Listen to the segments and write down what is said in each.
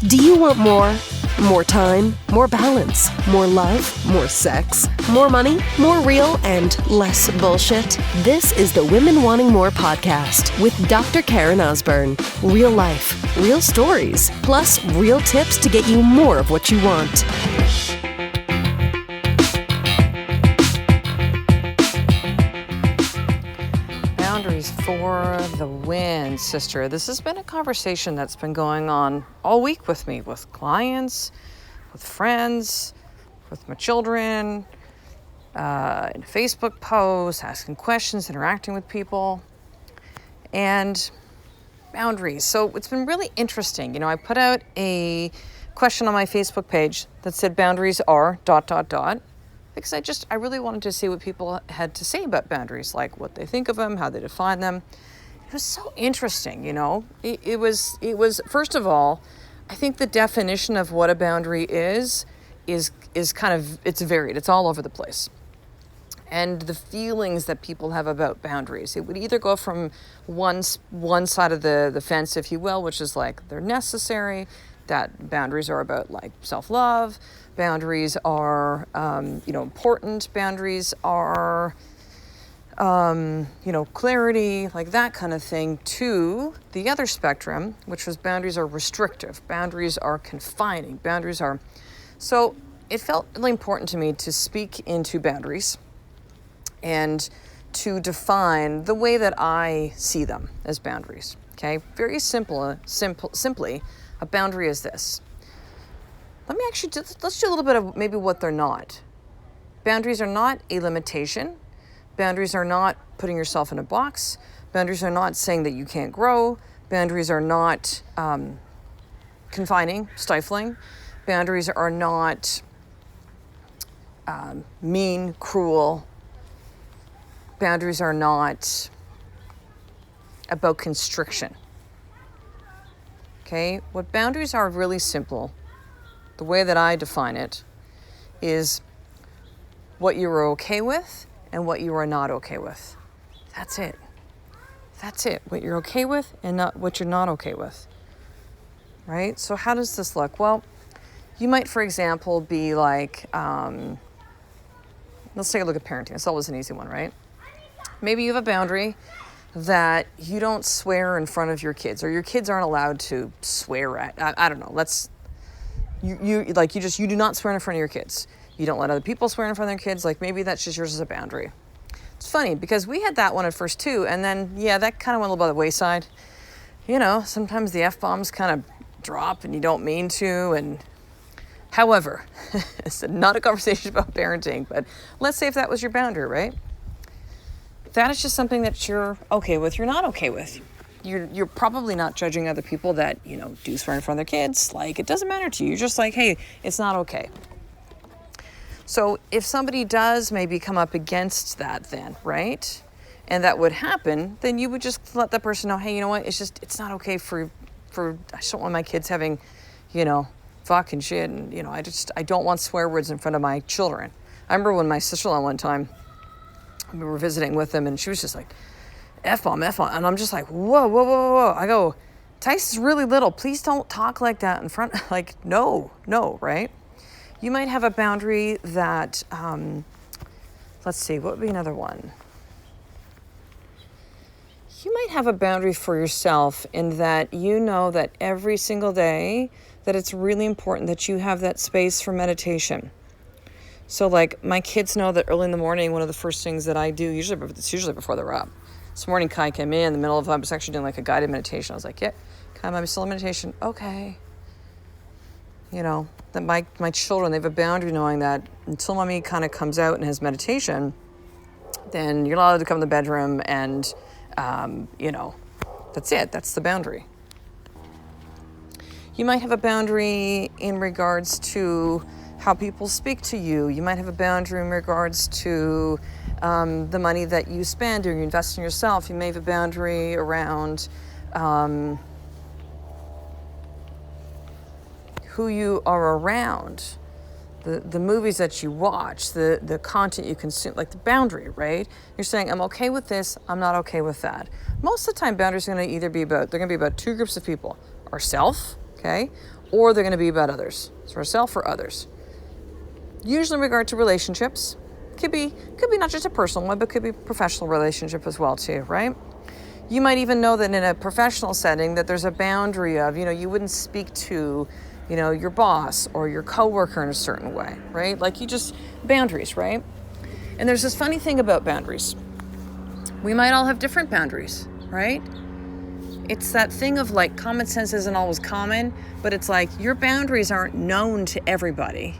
Do you want more? More time, more balance, more love, more sex, more money, more real, and less bullshit? This is the Women Wanting More podcast with Dr. Karen Osborne. Real life, real stories, plus real tips to get you more of what you want. Boundaries for the win, sister. This has been a conversation that's been going on all week with me, with clients, with friends, with my children, in Facebook posts, asking questions, interacting with people, and boundaries. So it's been really interesting. You know, I put out a question on my Facebook page that said boundaries are ... because I really wanted to see what people had to say about boundaries, like what they think of them, how they define them. It was so interesting, you know. It was first of all, I think the definition of what a boundary is kind of, it's varied. It's all over the place. And the feelings that people have about boundaries, it would either go from one side of the fence, if you will, which is like they're necessary, that boundaries are about like self-love, boundaries are, important, boundaries are, clarity, like that kind of thing, to the other spectrum, which was boundaries are restrictive, boundaries are confining, boundaries are... So it felt really important to me to speak into boundaries and to define the way that I see them as boundaries, okay? Very simply, a boundary is this. Let me actually let's do a little bit of maybe what they're not. Boundaries are not a limitation. Boundaries are not putting yourself in a box. Boundaries are not saying that you can't grow. Boundaries are not confining, stifling. Boundaries are not mean, cruel. Boundaries are not about constriction. Okay? What boundaries are really simple. The way that I define it is what you are okay with and what you are not okay with. That's it. That's it. What you're okay with and not what you're not okay with. Right? So how does this look? Well, you might, for example, be like, let's take a look at parenting. It's always an easy one, right? Maybe you have a boundary that you don't swear in front of your kids, or your kids aren't allowed to swear at. I don't know. You do not swear in front of your kids. You don't let other people swear in front of their kids. Like maybe that's just yours as a boundary. It's funny because we had that one at first too, and then that kind of went a little by the wayside. You know, sometimes the F-bombs kind of drop and you don't mean to. And however, it's not a conversation about parenting, but let's say if that was your boundary, right? That is just something that you're okay with, you're not okay with. You're probably not judging other people that, do swear in front of their kids. Like, it doesn't matter to you. You're just like, hey, it's not okay. So if somebody does maybe come up against that then, right? And that would happen, then you would just let that person know, hey, you know what? It's not okay for I just don't want my kids having, fucking shit. And, I don't want swear words in front of my children. I remember when my sister-in-law one time, we were visiting with them and she was just like, F-bomb. And I'm just like, whoa. I go, Tyson's really little. Please don't talk like that in front. Like, no, right? You might have a boundary that, let's see, what would be another one? You might have a boundary for yourself in that you know that every single day that it's really important that you have that space for meditation. So like my kids know that early in the morning, one of the first things that I do, it's usually before they're up. This morning Kai came in the middle of, I was actually doing like a guided meditation. I was like, yeah, Kai, I'm still in meditation. Okay. That my children, they have a boundary knowing that until mommy kind of comes out and has meditation, then you're allowed to come to the bedroom and, that's it. That's the boundary. You might have a boundary in regards to how people speak to you. You might have a boundary in regards to the money that you spend or you invest in yourself. You may have a boundary around who you are around, the movies that you watch, the content you consume, like the boundary, right? You're saying, I'm okay with this, I'm not okay with that. Most of the time, boundaries are going to be about two groups of people. Ourself, okay? Or they're going to be about others. It's for herself or others. Usually in regard to relationships, could be not just a personal one, but could be a professional relationship as well too, right? You might even know that in a professional setting that there's a boundary of, you wouldn't speak to, your boss or your coworker in a certain way, right? Like boundaries, right? And there's this funny thing about boundaries. We might all have different boundaries, right? It's that thing of like common sense isn't always common, but it's like your boundaries aren't known to everybody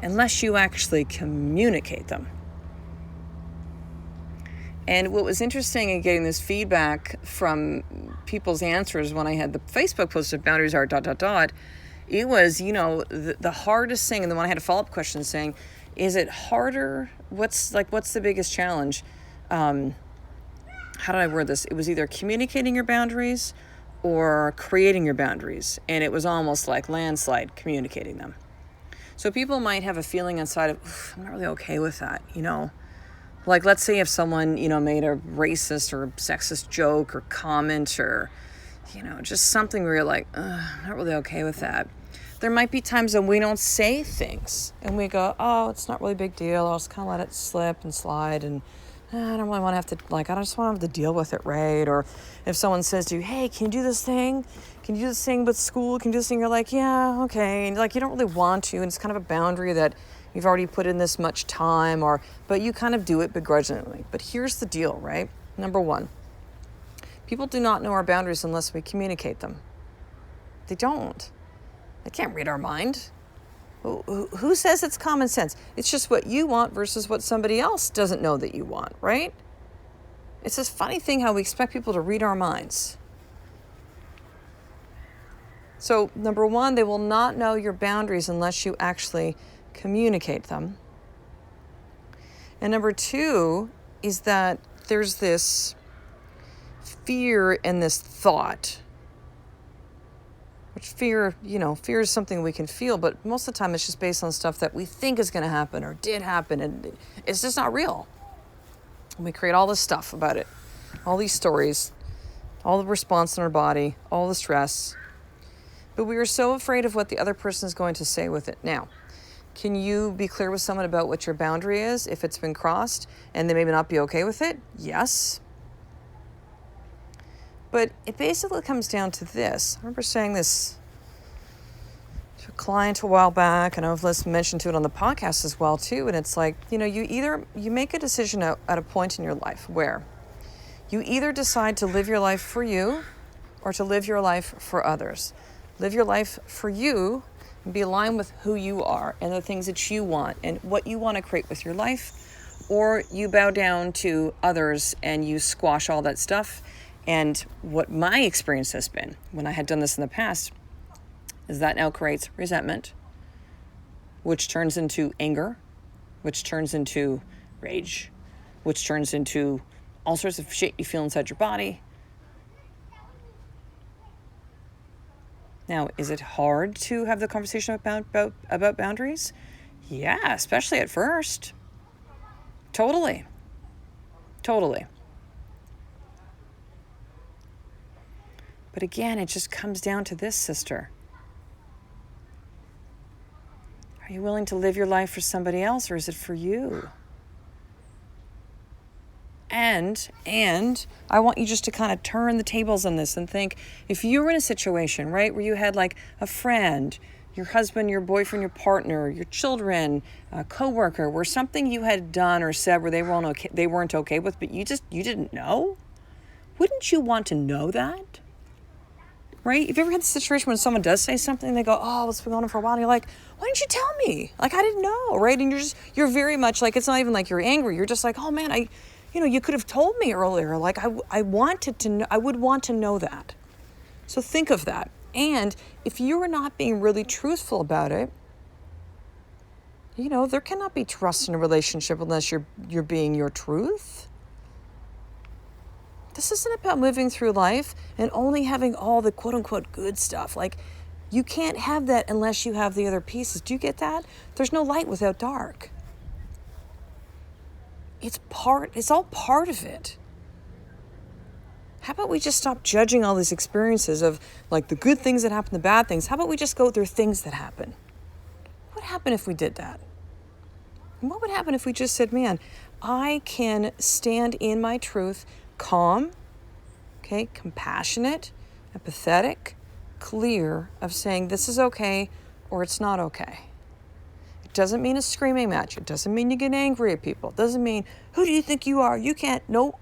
unless you actually communicate them. And what was interesting in getting this feedback from people's answers when I had the Facebook post of boundaries are ... it was, the hardest thing, and then when I had a follow-up question saying, is it harder? What's the biggest challenge? How did I word this? It was either communicating your boundaries or creating your boundaries. And it was almost like landslide communicating them. So people might have a feeling inside of, I'm not really okay with that, Like, let's say if someone, made a racist or sexist joke or comment or, just something where you're like, I'm not really okay with that. There might be times when we don't say things and we go, oh, it's not really a big deal. I'll just kind of let it slip and slide and I don't really want to have to, I just want to have to deal with it, right? Or if someone says to you, hey, can you do this thing? Can you do this thing with school? Can you do this thing? You're like, yeah, okay. And you don't really want to. And it's kind of a boundary that you've already put in this much time but you kind of do it begrudgingly. But here's the deal, right? Number one, people do not know our boundaries unless we communicate them. They don't. They can't read our mind. Who says it's common sense? It's just what you want versus what somebody else doesn't know that you want, right? It's this funny thing how we expect people to read our minds. So, number one, they will not know your boundaries unless you actually communicate them. And number two is that there's this fear and this thought. Which fear is something we can feel, but most of the time it's just based on stuff that we think is going to happen or did happen, and it's just not real. And we create all this stuff about it, all these stories, all the response in our body, all the stress. But we are so afraid of what the other person is going to say with it. Now, can you be clear with someone about what your boundary is if it's been crossed and they may not be okay with it? Yes. But it basically comes down to this. I remember saying this to a client a while back, and I've mentioned to it on the podcast as well too. And it's like, you make a decision at a point in your life where you either decide to live your life for you or to live your life for others. Live your life for you and be aligned with who you are and the things that you want and what you want to create with your life, or you bow down to others and you squash all that stuff. And what my experience has been when I had done this in the past is that now creates resentment, which turns into anger, which turns into rage, which turns into all sorts of shit you feel inside your body. Now, is it hard to have the conversation about boundaries? Yeah, especially at first. Totally. But again, it just comes down to this, sister. Are you willing to live your life for somebody else, or is it for you? And I want you just to kind of turn the tables on this and think, if you were in a situation, right, where you had like a friend, your husband, your boyfriend, your partner, your children, a coworker, where something you had done or said where they weren't okay with, but you didn't know? Wouldn't you want to know that? Right? Have you ever had the situation when someone does say something, they go, oh, it's been going on for a while, and you're like, why didn't you tell me? I didn't know, right? And you're very much like, it's not even like you're angry. You're just like, oh man, you could have told me earlier. I wanted to know, I would want to know that. So think of that. And if you are not being really truthful about it, there cannot be trust in a relationship unless you're being your truth. This isn't about moving through life and only having all the quote unquote good stuff. You can't have that unless you have the other pieces. Do you get that? There's no light without dark. It's all part of it. How about we just stop judging all these experiences of like the good things that happen, the bad things? How about we just go through things that happen? What would happen if we did that? And what would happen if we just said, man, I can stand in my truth, calm, okay, compassionate, empathetic, clear of saying this is okay or it's not okay. It doesn't mean a screaming match. It doesn't mean you get angry at people. It doesn't mean, who do you think you are? You can't. No.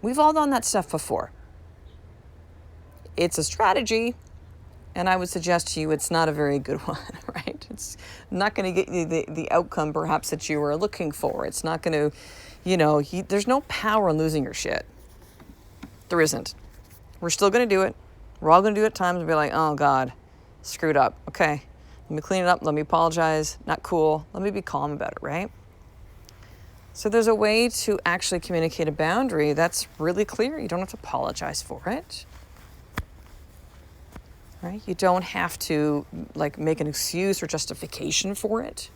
We've all done that stuff before. It's a strategy, and I would suggest to you it's not a very good one, right? It's not going to get you the outcome perhaps that you were looking for. It's not going to, there's no power in losing your shit. There isn't. We're still going to do it. We're all going to do it at times and be like, oh God, screwed up. Okay, let me clean it up. Let me apologize. Not cool. Let me be calm about it, right? So there's a way to actually communicate a boundary that's really clear. You don't have to apologize for it, right? You don't have to like make an excuse or justification for it.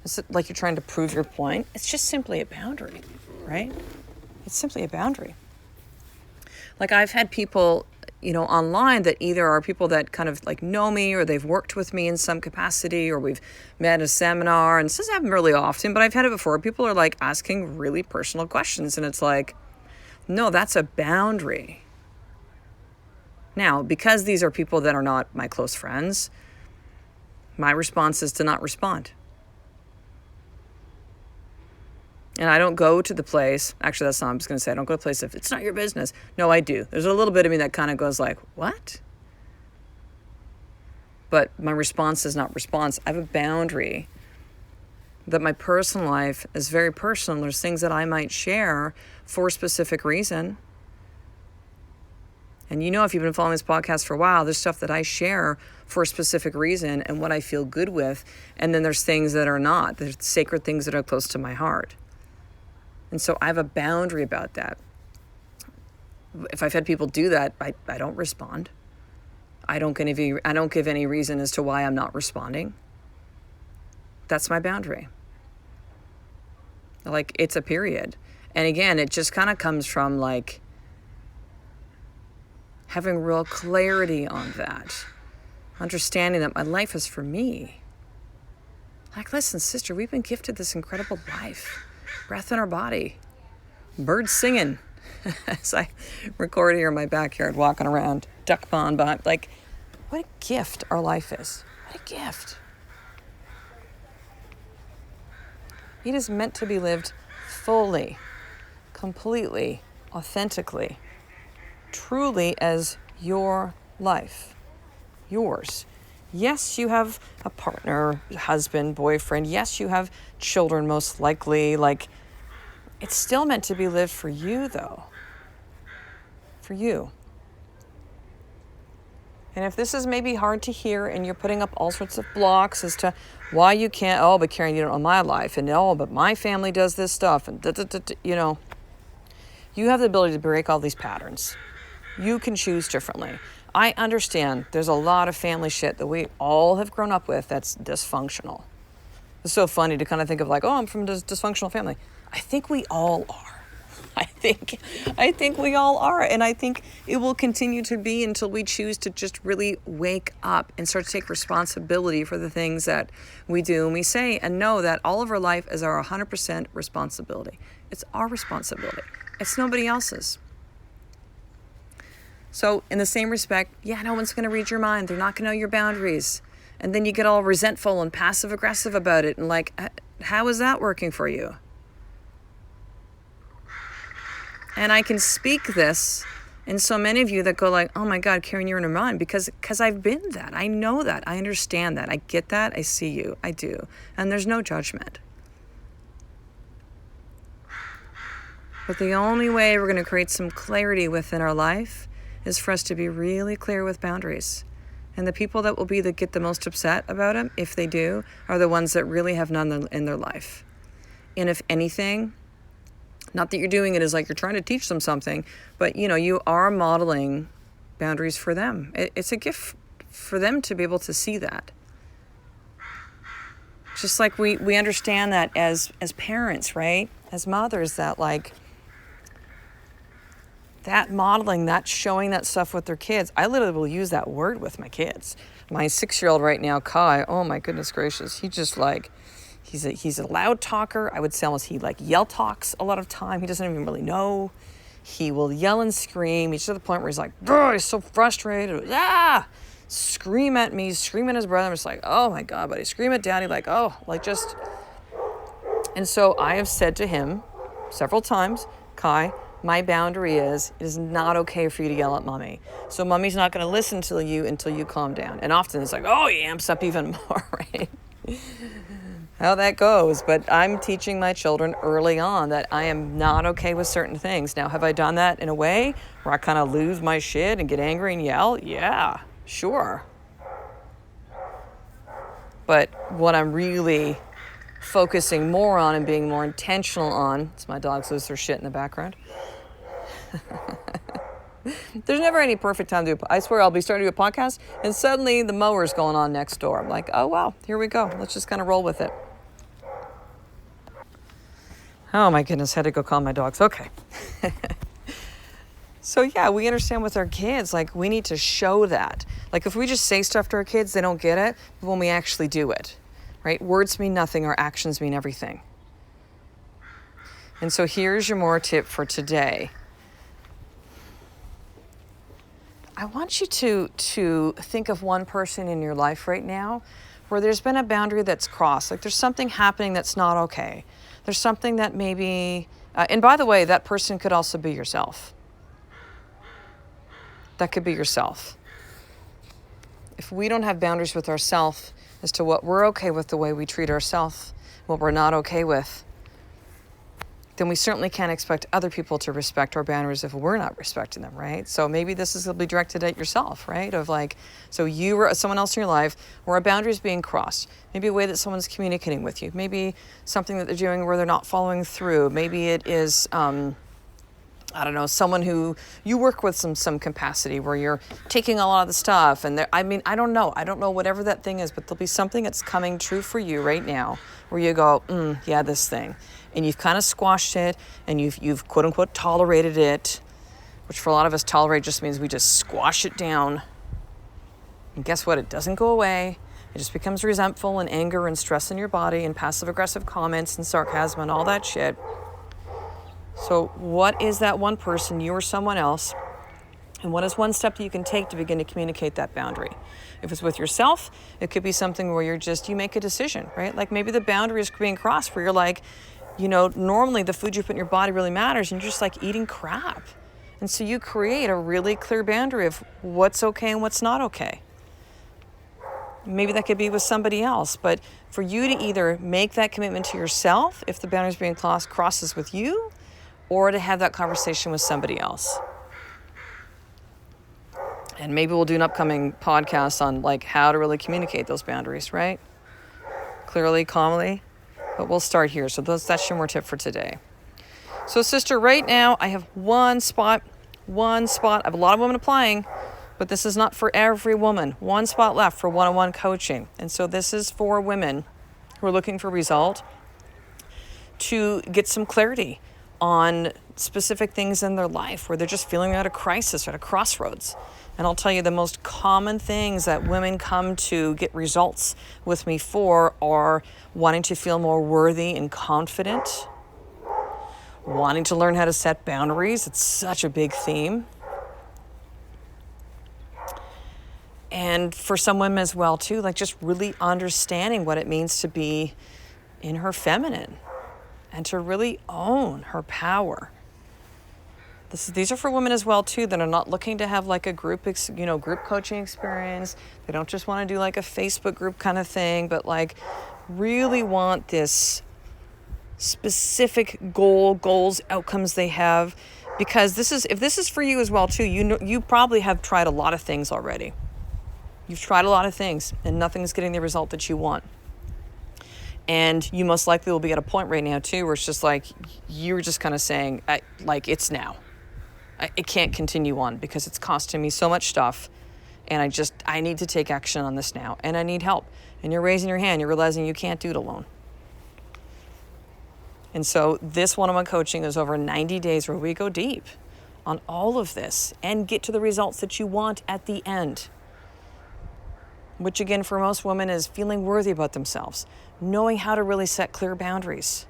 It's like you're trying to prove your point. It's just simply a boundary, right? It's simply a boundary. Like I've had people, online that either are people that kind of like know me or they've worked with me in some capacity or we've met at a seminar, and this doesn't happen really often, but I've had it before. People are like asking really personal questions and it's like, no, that's a boundary. Now, because these are people that are not my close friends, my response is to not respond. And I don't go to the place. Actually, that's not what I was going to say. I don't go to the place if it's not your business. No, I do. There's a little bit of me that kind of goes like, what? But my response is not response. I have a boundary that my personal life is very personal. There's things that I might share for a specific reason. And if you've been following this podcast for a while, there's stuff that I share for a specific reason and what I feel good with. And then there's things that are not. There's sacred things that are close to my heart. And so I have a boundary about that. If I've had people do that, I don't respond. I don't give any reason as to why I'm not responding. That's my boundary. Like, it's a period. And again, it just kind of comes from like having real clarity on that. Understanding that my life is for me. Like, listen, sister, we've been gifted this incredible life. Breath in our body. Birds singing. As I record here in my backyard, walking around, duck pond behind. Like, what a gift our life is. What a gift. It is meant to be lived fully, completely, authentically, truly as your life. Yours. Yes, you have a partner, husband, boyfriend. Yes, you have children, most likely. Like, it's still meant to be lived for you, though. For you. And if this is maybe hard to hear and you're putting up all sorts of blocks as to why you can't, but Karen, you don't know my life, and but my family does this stuff, and you have the ability to break all these patterns. You can choose differently. I understand there's a lot of family shit that we all have grown up with that's dysfunctional. It's so funny to kind of think of like, I'm from a dysfunctional family. I think we all are. I think we all are. And I think it will continue to be until we choose to just really wake up and start to take responsibility for the things that we do and we say, and know that all of our life is our 100% responsibility. It's our responsibility. It's nobody else's. So in the same respect, no one's going to read your mind. They're not going to know your boundaries. And then you get all resentful and passive aggressive about it. And like, how is that working for you? And I can speak this in so many of you that go like, oh my God, Karen, you're in your mind, because I've been that. I know that. I understand that. I get that. I see you. I do. And there's no judgment. But the only way we're going to create some clarity within our life is for us to be really clear with boundaries. And the people that will get the most upset about them, if they do, are the ones that really have none in their life. And if anything, not that you're doing it as like you're trying to teach them something, but you are modeling boundaries for them. It's a gift for them to be able to see that. Just like we understand that as parents, right? As mothers, that like, that modeling, that showing that stuff with their kids. I literally will use that word with my kids. My 6-year-old right now, Kai, oh my goodness gracious, he just like, he's a loud talker. I would say almost he like yell talks a lot of time. He doesn't even really know. He will yell and scream. He's to the point where he's like, he's so frustrated. Scream at me, scream at his brother. I'm just like, oh my God, buddy, scream at daddy. Like, just. And so I have said to him several times, Kai, my boundary is, it is not okay for you to yell at mommy. So mommy's not going to listen to you until you calm down. And often it's like, he amps up even more, right? How that goes. But I'm teaching my children early on that I am not okay with certain things. Now, have I done that in a way where I kind of lose my shit and get angry and yell? Yeah, sure. But what I'm really focusing more on and being more intentional on, it's my dogs lose their shit in the background. There's never any perfect time to do I swear I'll be starting to do a podcast and suddenly the mower's going on next door. I'm like, oh wow, here we go. Let's just kind of roll with it. Oh my goodness, had to go calm my dogs. Okay. So yeah, we understand with our kids, like we need to show that. Like if we just say stuff to our kids, they don't get it, but when we actually do it, right? Words mean nothing, our actions mean everything. And so here's your more tip for today. I want you to think of one person in your life right now where there's been a boundary that's crossed. Like there's something happening that's not okay. There's something that maybe, and by the way, that person could also be yourself. That could be yourself. If we don't have boundaries with ourselves as to what we're okay with the way we treat ourselves, what we're not okay with, then we certainly can't expect other people to respect our boundaries if we're not respecting them, right? So maybe this is going to be directed at yourself, right? Of like, so you or someone else in your life where a boundary is being crossed. Maybe a way that someone's communicating with you. Maybe something that they're doing where they're not following through. Maybe it is, someone who you work with some capacity where you're taking a lot of the stuff. And I don't know. I don't know whatever that thing is, but there'll be something that's coming true for you right now where you go, this thing. And you've kind of squashed it and you've quote unquote tolerated it, which for a lot of us tolerate just means we just squash it down. And guess what? It doesn't go away. It just becomes resentful and anger and stress in your body and passive aggressive comments and sarcasm and all that shit. So what is that one person, you or someone else? And what is one step that you can take to begin to communicate that boundary? If it's with yourself, it could be something where you make a decision, right? Like maybe the boundary is being crossed where you're like, normally the food you put in your body really matters and you're just like eating crap. And so you create a really clear boundary of what's okay and what's not okay. Maybe that could be with somebody else, but for you to either make that commitment to yourself if the boundary is being crosses with you, or to have that conversation with somebody else. And maybe we'll do an upcoming podcast on like how to really communicate those boundaries, right? Clearly, calmly. But we'll start here. So that's your more tip for today. So sister, right now I have one spot. I have a lot of women applying, but this is not for every woman. One spot left for one-on-one coaching. And so this is for women who are looking for result to get some clarity on specific things in their life where they're just feeling at a crisis or at a crossroads. And I'll tell you the most common things that women come to get results with me for are wanting to feel more worthy and confident, wanting to learn how to set boundaries. It's such a big theme. And for some women as well too, like just really understanding what it means to be in her feminine and to really own her power. These are for women as well too that are not looking to have like a group coaching experience. They don't just want to do like a Facebook group kind of thing, but like really want this specific goals, outcomes they have. Because if this is for you as well too, you probably have tried a lot of things already. You've tried a lot of things and nothing's getting the result that you want. And you most likely will be at a point right now too where it's just like you're just kind of saying it's now. It can't continue on because it's costing me so much stuff and I need to take action on this now and I need help. And you're raising your hand, you're realizing you can't do it alone. And so this one-on-one coaching is over 90 days where we go deep on all of this and get to the results that you want at the end. Which again, for most women, is feeling worthy about themselves, knowing how to really set clear boundaries,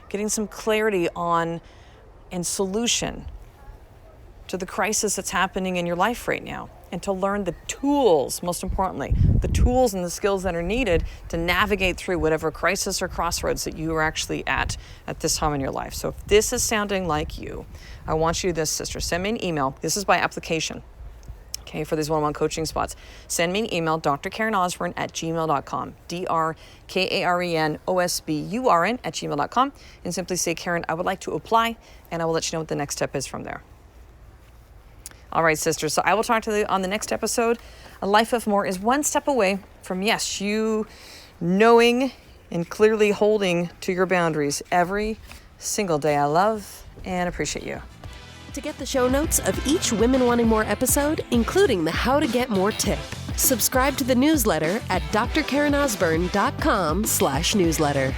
getting some clarity on and solution to the crisis that's happening in your life right now, and to learn the tools, most importantly, the tools and the skills that are needed to navigate through whatever crisis or crossroads that you are actually at this time in your life. So if this is sounding like you, I want you to do this, sister. Send me an email. This is by application. Okay, for these one-on-one coaching spots, send me an email, drkarenosburn@gmail.com, drkarenosburn@gmail.com, and simply say, Karen, I would like to apply, and I will let you know what the next step is from there. All right, sisters, so I will talk to you on the next episode. A life of more is one step away from, yes, you knowing and clearly holding to your boundaries every single day. I love and appreciate you. To get the show notes of each Women Wanting More episode, including the How to Get More tip, subscribe to the newsletter at drkarenosburn.com/newsletter.